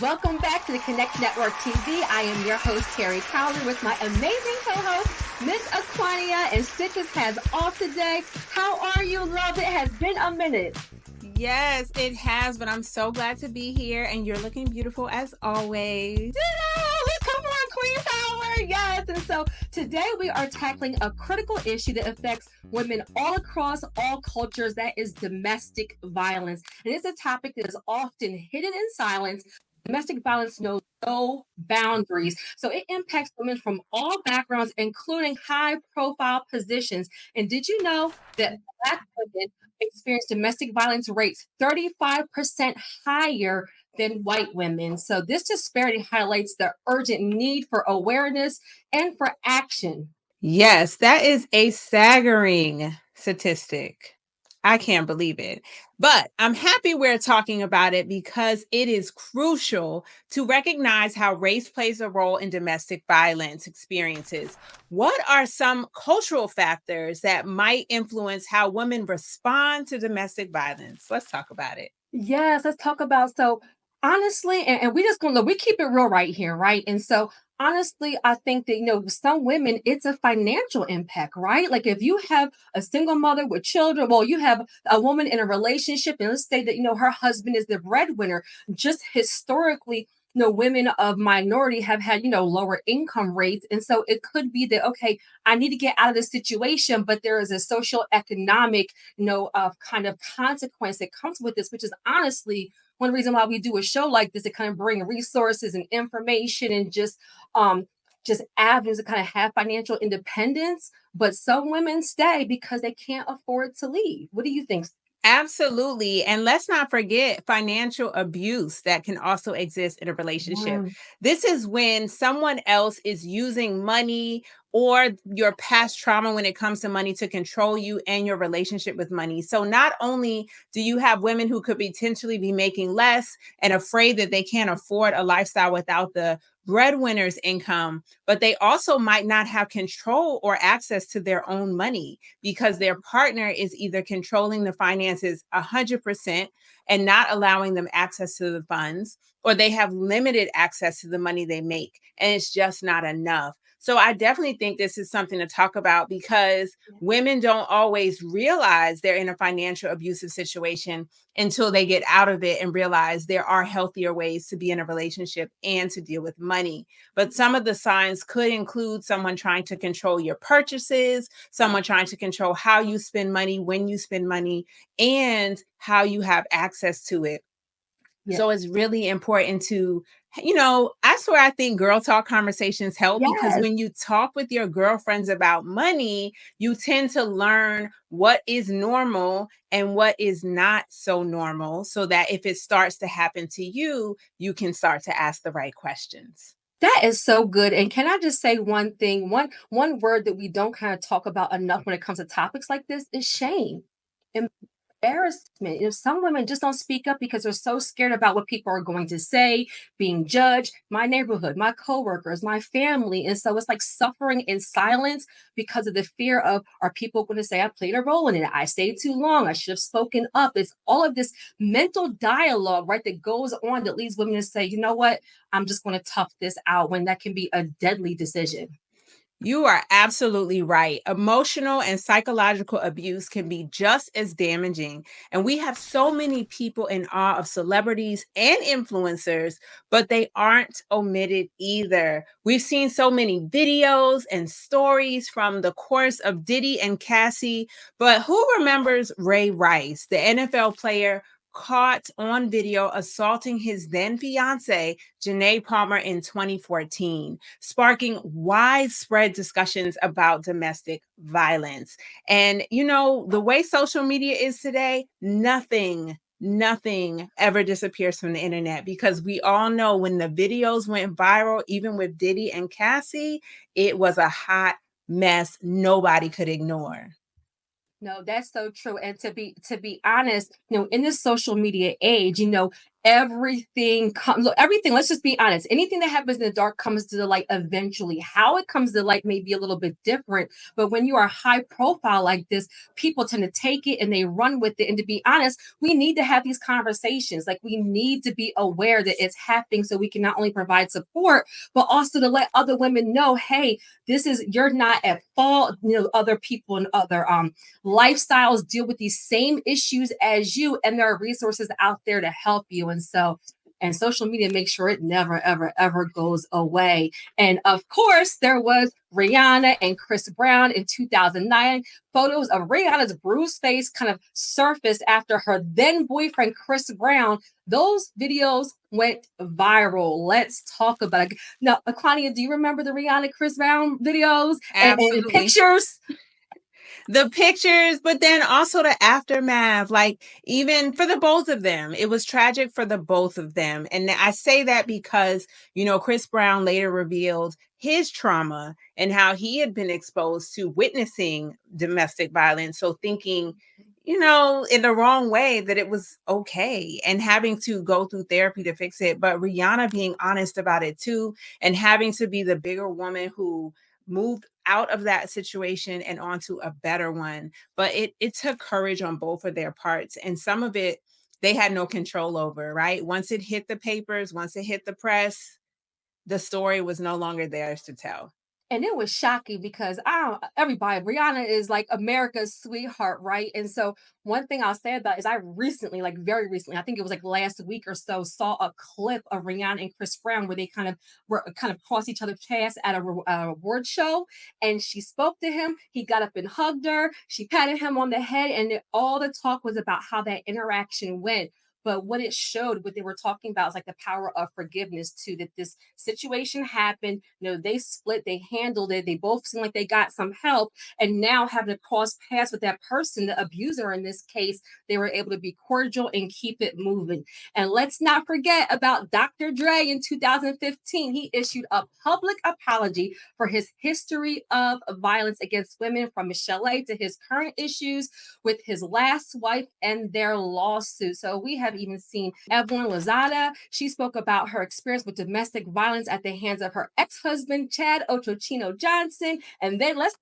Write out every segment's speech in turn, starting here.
Welcome back to the Connect Network TV. I am your host, Terry Cowley, with my amazing co-host, Miss Aquania, and Stitches has off today. How are you, love? It has been a minute. Yes, it has, but I'm so glad to be here, and you're looking beautiful as always. Ditto! Come on, Queen Power! Yes! And so today we are tackling a critical issue that affects women all across all cultures, that is domestic violence. And it's a topic that is often hidden in silence. Domestic violence knows no boundaries. So it impacts women from all backgrounds, including high profile positions. And did you know that Black women experience domestic violence rates 35% higher than white women? So this disparity highlights the urgent need for awareness and for action. Yes, that is a staggering statistic. I can't believe it. But I'm happy we're talking about it because it is crucial to recognize how race plays a role in domestic violence experiences. What are some cultural factors that might influence how women respond to domestic violence? Let's talk about it. Yes, let's talk about so honestly, and we just gonna look, we keep it real right here, right? And so honestly, I think that some women, it's a financial impact, right? Like if you have a single mother with children, well, you have a woman in a relationship, and let's say that her husband is the breadwinner, just historically. Women of minority have had, lower income rates. And so it could be that, okay, I need to get out of this situation, but there is a social economic kind of consequence that comes with this, which is honestly one reason why we do a show like this, to kind of bring resources and information and just avenues to kind of have financial independence. But some women stay because they can't afford to leave. What do you think? Absolutely. And let's not forget financial abuse that can also exist in a relationship. Mm. This is when someone else is using money or your past trauma when it comes to money to control you and your relationship with money. So not only do you have women who could potentially be making less and afraid that they can't afford a lifestyle without the breadwinner's income, but they also might not have control or access to their own money because their partner is either controlling the finances 100% and not allowing them access to the funds, or they have limited access to the money they make, and it's just not enough. So I definitely think this is something to talk about because women don't always realize they're in a financial abusive situation until they get out of it and realize there are healthier ways to be in a relationship and to deal with money. But some of the signs could include someone trying to control your purchases, someone trying to control how you spend money, when you spend money, and how you have access to it. Yeah. So it's really important to, that's where I think girl talk conversations help, because Yes. when you talk with your girlfriends about money, you tend to learn what is normal and what is not so normal, so that if it starts to happen to you, you can start to ask the right questions. That is so good. And can I just say one thing? One word that we don't kind of talk about enough when it comes to topics like this is shame. Embarrassment. Some women just don't speak up because they're so scared about what people are going to say, being judged, my neighborhood, my coworkers, my family. And so it's like suffering in silence because of the fear of, are people going to say I played a role in it? I stayed too long. I should have spoken up. It's all of this mental dialogue, right, that goes on that leads women to say, you know what? I'm just going to tough this out, when that can be a deadly decision. You are absolutely right. Emotional and psychological abuse can be just as damaging. And we have so many people in awe of celebrities and influencers, but they aren't omitted either. We've seen so many videos and stories from the course of Diddy and Cassie, but who remembers Ray Rice, the NFL player caught on video assaulting his then fiance, Janay Palmer, in 2014, sparking widespread discussions about domestic violence. And, the way social media is today, nothing ever disappears from the internet, because we all know when the videos went viral, even with Diddy and Cassie, it was a hot mess nobody could ignore. No, that's so true. And to be honest, in this social media age, Look, everything, let's just be honest, anything that happens in the dark comes to the light eventually. How it comes to the light may be a little bit different, but when you are high profile like this, people tend to take it and they run with it. And to be honest, we need to have these conversations. Like, we need to be aware that it's happening so we can not only provide support, but also to let other women know, hey, this is, you're not at fault. Other people and other lifestyles deal with these same issues as you, and there are resources out there to help you. And social media makes sure it never, ever, ever goes away. And of course, there was Rihanna and Chris Brown in 2009. Photos of Rihanna's bruised face kind of surfaced after her then boyfriend, Chris Brown. Those videos went viral. Let's talk about it. Now, Aquania, do you remember the Rihanna Chris Brown videos and Absolutely. pictures? The pictures, but then also the aftermath, like even for the both of them, it was tragic for the both of them. And I say that because, Chris Brown later revealed his trauma and how he had been exposed to witnessing domestic violence. So thinking, in the wrong way that it was okay and having to go through therapy to fix it. But Rihanna being honest about it too, and having to be the bigger woman who moved out of that situation and onto a better one. But it took courage on both of their parts. And some of it they had no control over, right? Once it hit the papers, once it hit the press, the story was no longer theirs to tell. And it was shocking because I don't, everybody, Rihanna is like America's sweetheart, right? And so one thing I'll say about is I recently, like very recently, I think it was like last week or so, saw a clip of Rihanna and Chris Brown where they kind of were kind of crossed each other's paths at a award show, and she spoke to him. He got up and hugged her. She patted him on the head, and all the talk was about how that interaction went. But what it showed, what they were talking about, is like the power of forgiveness too. That this situation happened, they split, they handled it, they both seem like they got some help, and now having to cross paths with that person, the abuser in this case, they were able to be cordial and keep it moving. And let's not forget about Dr. Dre in 2015. He issued a public apology for his history of violence against women, from Michelle A to his current issues with his last wife and their lawsuit. So we have even seen Evelyn Lozada. She spoke about her experience with domestic violence at the hands of her ex-husband, Chad Ochochino Johnson. And then let's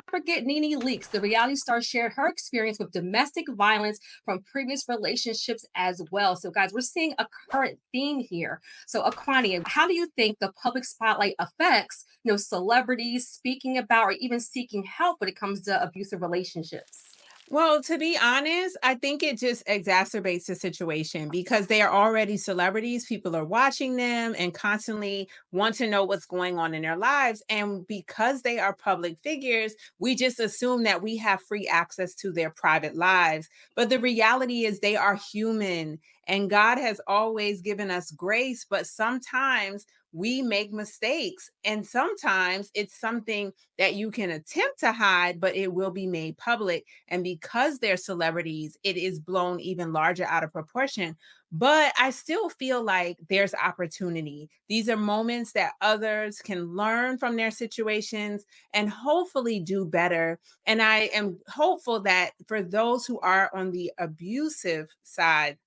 forget Nene Leakes. The reality star shared her experience with domestic violence from previous relationships as well. So, guys, we're seeing a current theme here. So, Aquania, how do you think the public spotlight affects, celebrities speaking about or even seeking help when it comes to abusive relationships? Well, to be honest, I think it just exacerbates the situation because they are already celebrities. People are watching them and constantly want to know what's going on in their lives. And because they are public figures, we just assume that we have free access to their private lives. But the reality is, they are human, and God has always given us grace. But sometimes we make mistakes, and sometimes it's something that you can attempt to hide, but it will be made public. And because they're celebrities, it is blown even larger out of proportion. But I still feel like there's opportunity. These are moments that others can learn from their situations and hopefully do better. And I am hopeful that for those who are on the abusive side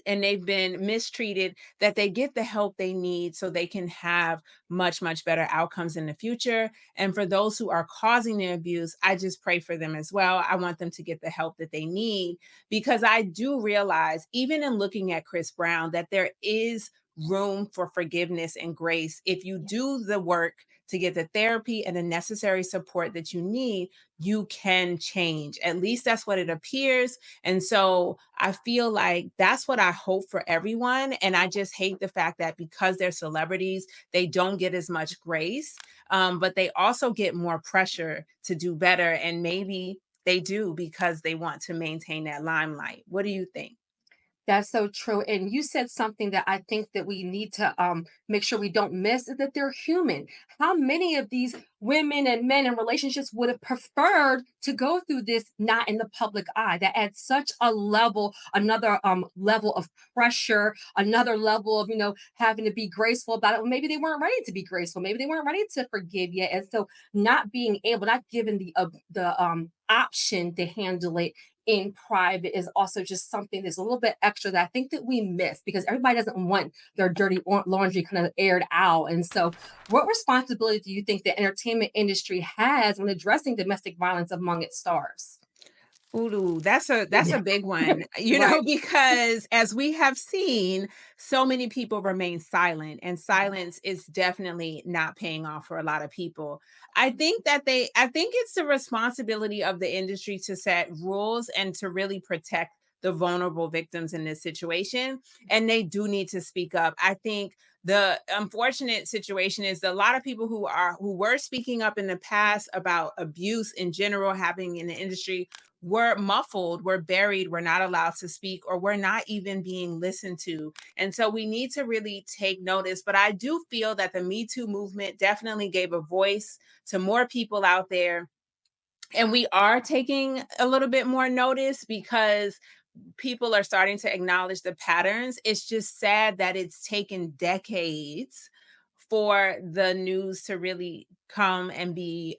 and they've been mistreated, that they get the help they need so they can have much, much better outcomes in the future. And for those who are causing the abuse, I just pray for them as well. I want them to get the help that they need, because I do realize, even in looking at Chris Brown, that there is room for forgiveness and grace. If you do the work to get the therapy and the necessary support that you need, you can change. At least that's what it appears. And so I feel like that's what I hope for everyone. And I just hate the fact that because they're celebrities, they don't get as much grace, but they also get more pressure to do better. And maybe they do because they want to maintain that limelight. What do you think? That's so true. And you said something that I think that we need to make sure we don't miss, is that they're human. How many of these women and men in relationships would have preferred to go through this not in the public eye? That adds such a level, another level of pressure, another level of, having to be graceful about it. Well, maybe they weren't ready to be graceful. Maybe they weren't ready to forgive yet. And so not being able, not given the option to handle it in private is also just something that's a little bit extra that I think that we miss because everybody doesn't want their dirty laundry kind of aired out. And so, what responsibility do you think the entertainment industry has when addressing domestic violence among its stars? Ooh, that's a big one, Right. because as we have seen, so many people remain silent, and silence is definitely not paying off for a lot of people. I think it's the responsibility of the industry to set rules and to really protect the vulnerable victims in this situation, and they do need to speak up. I think the unfortunate situation is that a lot of people who were speaking up in the past about abuse in general happening in the industry were muffled, were buried, were not allowed to speak, or were not even being listened to. And so we need to really take notice. But I do feel that the Me Too movement definitely gave a voice to more people out there. And we are taking a little bit more notice because people are starting to acknowledge the patterns. It's just sad that it's taken decades for the news to really come and be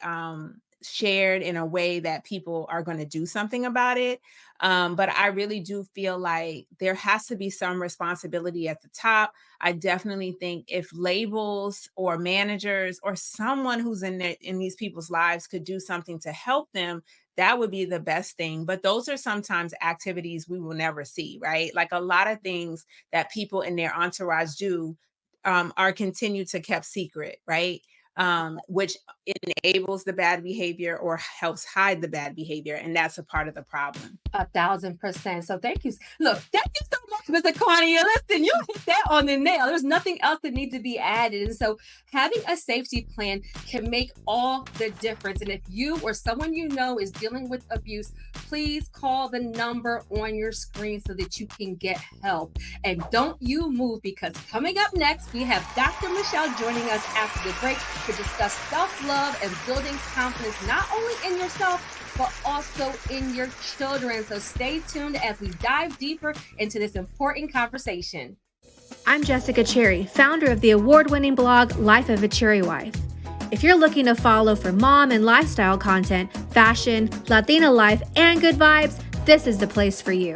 shared in a way that people are going to do something about it. But I really do feel like there has to be some responsibility at the top. I definitely think if labels or managers or someone who's in these people's lives could do something to help them, that would be the best thing. But those are sometimes activities we will never see, right? Like a lot of things that people in their entourage do are continued to kept secret, right? Which enables the bad behavior or helps hide the bad behavior. And that's a part of the problem. 1,000%. So thank you. Look, thank you so much, Mr. Claudia. Listen, you hit that on the nail. There's nothing else that needs to be added. And so having a safety plan can make all the difference. And if you or someone you know is dealing with abuse, please call the number on your screen so that you can get help. And don't you move because coming up next, we have Dr. Michelle joining us after the break to discuss self-love and building confidence, not only in yourself, but also in your children. So stay tuned as we dive deeper into this important conversation. I'm Jessica Cherry, founder of the award-winning blog Life of a Cherry Wife. If you're looking to follow for mom and lifestyle content, fashion, Latina life, and good vibes, this is the place for you.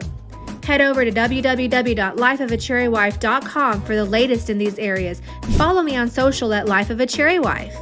Head over to www.lifeofacherrywife.com for the latest in these areas. Follow me on social at Life of a Cherry Wife.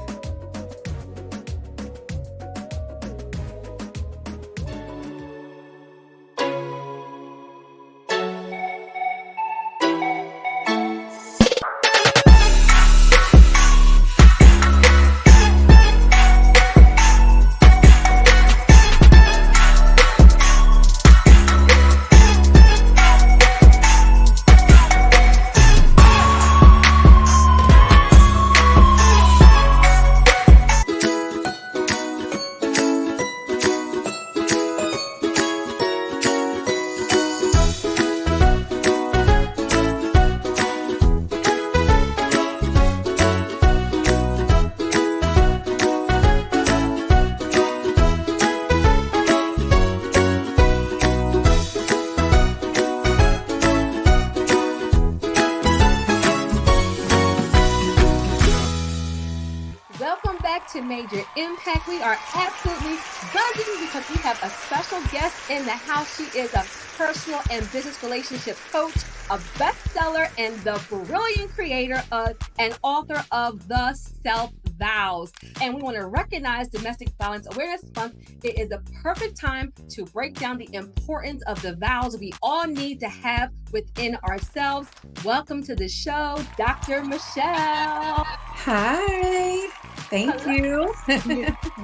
To Major Impact. We are absolutely buzzing because we have a special guest in the house. She is a personal and business relationship coach, a bestseller, and the brilliant creator of and author of The Self Vows. And we want to recognize Domestic Violence Awareness Month. It is the perfect time to break down the importance of the vows we all need to have within ourselves. Welcome to the show, Dr. Michelle. Hi. Thank you.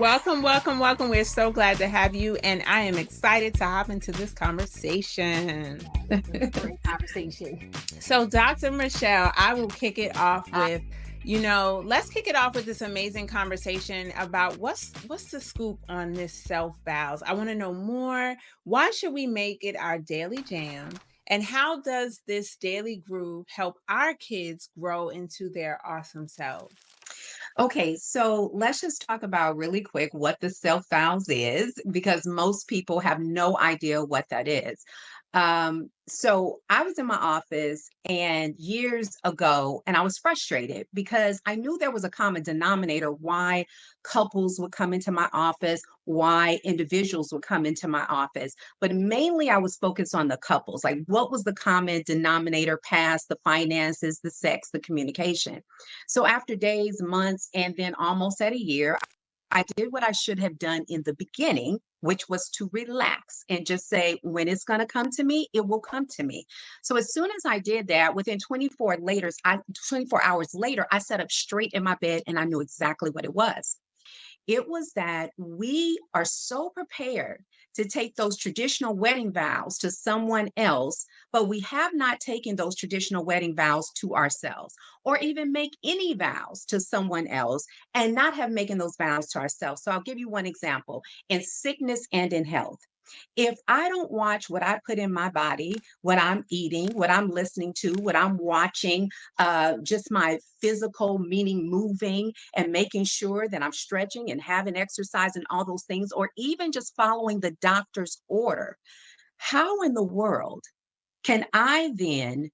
Welcome, welcome, welcome. We're so glad to have you. And I am excited to hop into this conversation. Great conversation. So, Dr. Michelle, I will kick it off with, let's kick it off with this amazing conversation about what's the scoop on this self vows. I want to know more. Why should we make it our daily jam? And how does this daily groove help our kids grow into their awesome selves? Okay, so let's just talk about really quick what the self vows is because most people have no idea what that is. So I was in my office and years ago, and I was frustrated because I knew there was a common denominator why couples would come into my office, why individuals would come into my office. But mainly I was focused on the couples, like what was the common denominator past the finances, the sex, the communication. So after days, months, and then almost at a year, I did what I should have done in the beginning, which was to relax and just say, when it's going to come to me, it will come to me. So as soon as I did that, within 24 hours later, I sat up straight in my bed and I knew exactly what it was. It was that we are so prepared to take those traditional wedding vows to someone else, but we have not taken those traditional wedding vows to ourselves, or even make any vows to someone else and not have making those vows to ourselves. So I'll give you one example in sickness and in health. If I don't watch what I put in my body, what I'm eating, what I'm listening to, what I'm watching, just my physical, meaning moving and making sure that I'm stretching and having exercise and all those things, or even just following the doctor's order, how in the world can I then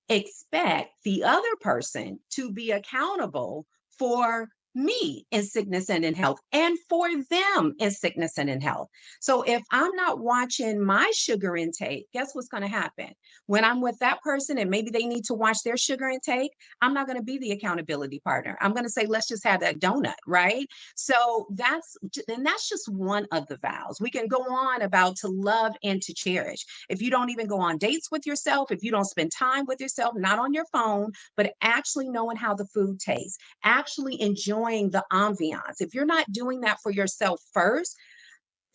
expect the other person to be accountable for me in sickness and in health and for them in sickness and in health? So if I'm not watching my sugar intake, guess what's going to happen? When I'm with that person and maybe they need to watch their sugar intake, I'm not going to be the accountability partner. I'm going to say, let's just have that donut, right? So that's just one of the vows. We can go on about to love and to cherish. If you don't even go on dates with yourself, if you don't spend time with yourself, not on your phone, but actually knowing how the food tastes, actually enjoying the ambiance. If you're not doing that for yourself first,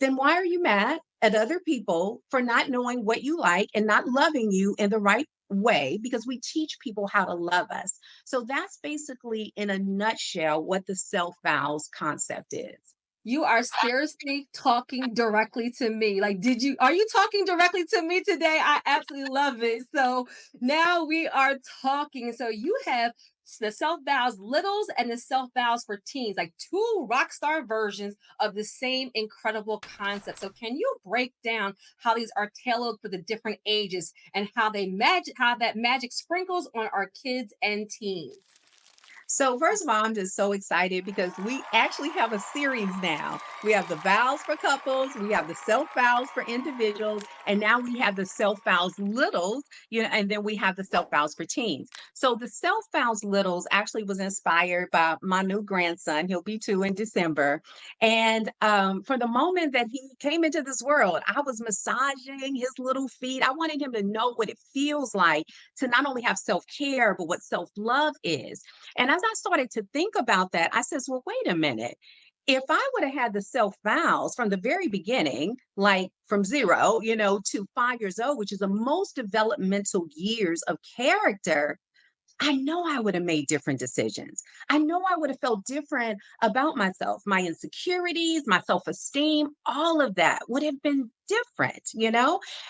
then why are you mad at other people for not knowing what you like and not loving you in the right way? Because we teach people how to love us. So that's basically, in a nutshell, what the self vows concept is. You are seriously talking directly to me. Like, are you talking directly to me today? I absolutely love it. So now we are talking. So you have the self vows littles and the self vows for teens, like two rock star versions of the same incredible concept. So can you break down how these are tailored for the different ages and how that magic sprinkles on our kids and teens? So, first of all, I'm just so excited because we actually have a series now. We have the vows for couples, we have the self vows for individuals, and now we have the self vows littles, and then we have the self vows for teens. So, the self vows littles actually was inspired by my new grandson. He'll be 2 in December. And for the moment that he came into this world, I was massaging his little feet. I wanted him to know what it feels like to not only have self care, but what self love is. And as I started to think about that, I says, well, wait a minute. If I would have had the self vows from the very beginning, like from zero, to 5 years old, which is the most developmental years of character, I know I would have made different decisions. I know I would have felt different about myself, my insecurities, my self esteem, all of that would have been different.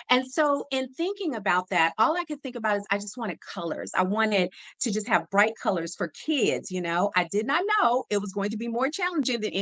And so, in thinking about that, all I could think about is I just wanted colors. I wanted to just have bright colors for kids. I did not know it was going to be more challenging than